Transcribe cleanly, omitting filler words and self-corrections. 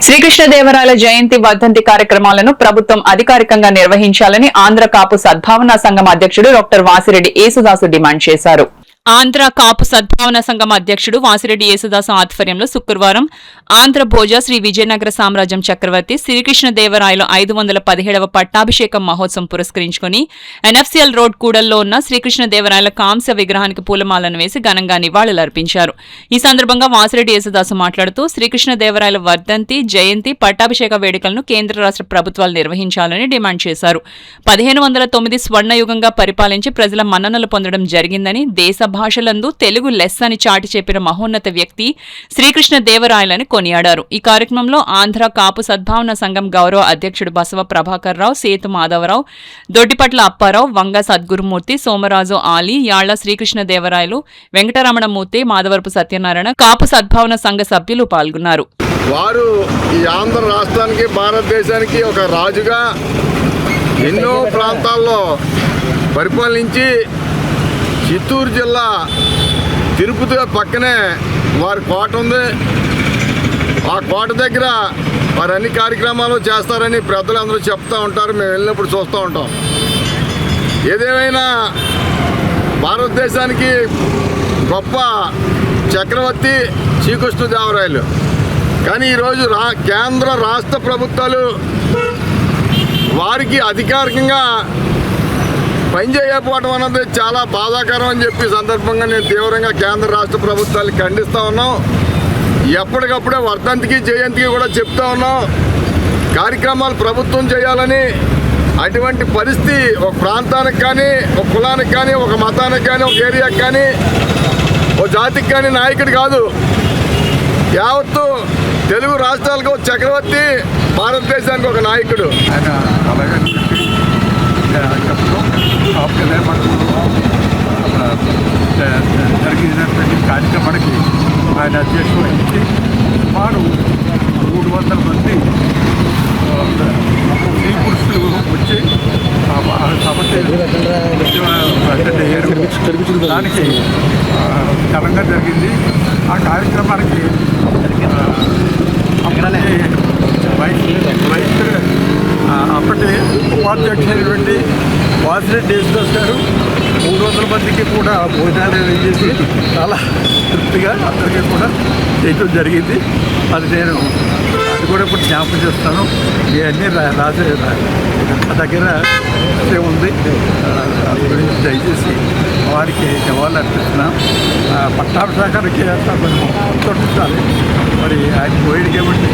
శ్రీకృష్ణదేవరాయల జయంతి వర్ధంతి కార్యక్రమాలను ప్రభుత్వం అధికారికంగా నిర్వహించాలని ఆంధ్ర కాపు సద్భావనా సంఘం అధ్యక్షుడు డాక్టర్ వాసిరెడ్డి యేసుదాసు డిమాండ్ చేశారు. ఆంధ్ర కాపు సద్భావన సంఘం అధ్యక్షుడు వాసిరెడ్డి యేసుదాసు ఆధ్వర్యంలో శుక్రవారం ఆంధ్ర భోజ శ్రీ విజయనగర సామ్రాజ్యం చక్రవర్తి శ్రీకృష్ణదేవరాయలు 517వ పట్టాభిషేకం మహోత్సవం పురస్కరించుకుని ఎన్ఎఫ్సిఎల్ రోడ్ కూడల్లో ఉన్న శ్రీకృష్ణదేవరాయల కాంస్య విగ్రహానికి పూలమాలను వేసి ఘనంగా నివాళులర్పించారు. ఈ సందర్భంగా వాసిరెడ్డి యేసుదాసు మాట్లాడుతూ శ్రీకృష్ణదేవరాయల వర్ధంతి, జయంతి, పట్టాభిషేక వేడుకలను కేంద్ర రాష్ట్ర ప్రభుత్వాలు నిర్వహించాలని డిమాండ్ చేశారు. 1509 స్వర్ణయుగంగా పరిపాలించి ప్రజల మన్ననలు పొందడం జరిగిందని, దేశ భాషలందు తెలుగు లెస్ అని చాటి చెప్పిన మహోన్నత వ్యక్తి శ్రీకృష్ణదేవరాయలని కొనియాడారు. ఈ కార్యక్రమంలో ఆంధ్ర కాపు సద్భావన సంఘం గౌరవ అధ్యక్షుడు బసవ ప్రభాకర్ రావు, సేతు మాధవరావు, దొడ్డిపట్ల అప్పారావు, వంగ సద్గురుమూర్తి, సోమరాజు ఆలీ, యాళ్ల శ్రీకృష్ణదేవరాయలు, వెంకటరమణమూర్తి, మాధవరపు సత్యనారాయణ, కాపు సద్భావన సంఘ సభ్యులు పాల్గొన్నారు. వారు ఈ ఆంధ్ర రాష్ట్రానికి, భారతదేశానికి ఒక రాజుగా ఎన్నో ప్రాంతాల్లో పరిపాలించి చిత్తూరు జిల్లా తిరుపతి పక్కనే వారి కోట ఉంది. ఆ కోట దగ్గర వారు అన్ని కార్యక్రమాలు చేస్తారని పెద్దలందరూ చెప్తూ ఉంటారు. మేము వెళ్ళినప్పుడు చూస్తూ ఉంటాం. ఏదేమైనా భారతదేశానికి గొప్ప చక్రవర్తి శ్రీకృష్ణదేవరాయలు. కానీ ఈరోజు కేంద్ర రాష్ట్ర ప్రభుత్వాలు వారికి అధికారికంగా పనిచేయకపోవడం అన్నది చాలా బాధాకరం అని చెప్పి సందర్భంగా నేను తీవ్రంగా కేంద్ర రాష్ట్ర ప్రభుత్వాలు ఖండిస్తూ ఉన్నాం. ఎప్పటికప్పుడే వర్ధంతికి, జయంతికి కూడా చెప్తా ఉన్నాం. కార్యక్రమాలు ప్రభుత్వం చేయాలని. అటువంటి పరిస్థితి ఒక ప్రాంతానికి కానీ, ఒక కులానికి కానీ, ఒక మతానికి కానీ, ఒక ఏరియాకి కానీ, ఒక జాతికి కానీ నాయకుడు కాదు. యావత్తు తెలుగు రాష్ట్రాలకు ఒక చక్రవర్తి, భారతదేశానికి ఒక నాయకుడు. జరిగినటువంటి కార్యక్రమానికి ఆయన అధ్యక్షుడు వహించి సుమారు 300 మంది స్త్రీ పురుషులు వచ్చి సభ దానికి ఘనంగా జరిగింది. ఆ కార్యక్రమానికి అప్పటి ఉపాధ్యక్షుడైనటువంటి వాసిరెడ్డి యేసుదాస్ గారు 300 మందికి కూడా భోజనాలు అరేంజ్ చేసి చాలా తృప్తిగా అందరికీ కూడా చేయడం జరిగింది. అది నేను కూడా ఇప్పుడు జ్ఞాపకం చేస్తాను. ఇవన్నీ రాసే దగ్గర ఉంది. దయచేసి వారికి జవాళ్ళు అర్పిస్తున్నాం. పట్టాభిషేకానికి కొంచెం తొట్టించాలి. మరి ఆయన పోయేది కాబట్టి